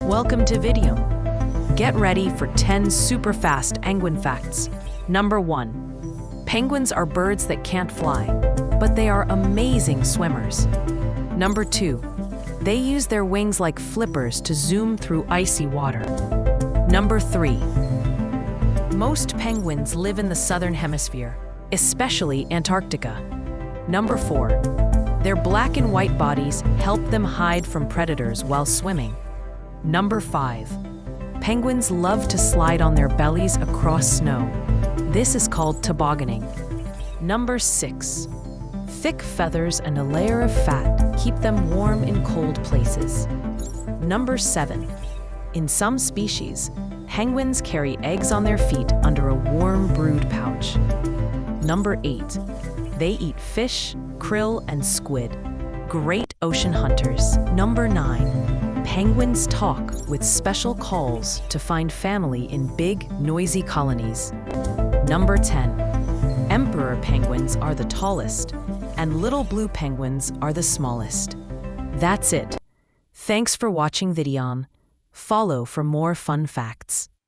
Welcome to Vidyom. Get ready for 10 super fast penguin facts. Number 1. Penguins are birds that can't fly, but they are amazing swimmers. Number 2. They use their wings like flippers to zoom through icy water. Number 3. Most penguins live in the Southern Hemisphere, especially Antarctica. Number 4. Their black and white bodies help them hide from predators while swimming. Number 5. Penguins love to slide on their bellies across snow. This is called tobogganing. Number 6. Thick feathers and a layer of fat keep them warm in cold places. Number 7. In some species, penguins carry eggs on their feet under a warm brood pouch. Number 8. They eat fish, krill, and squid. Great ocean hunters. Number 9. Penguins talk with special calls to find family in big, noisy colonies. Number 10. Emperor penguins are the tallest, and little blue penguins are the smallest. That's it. Thanks for watching Vidyom. Follow for more fun facts.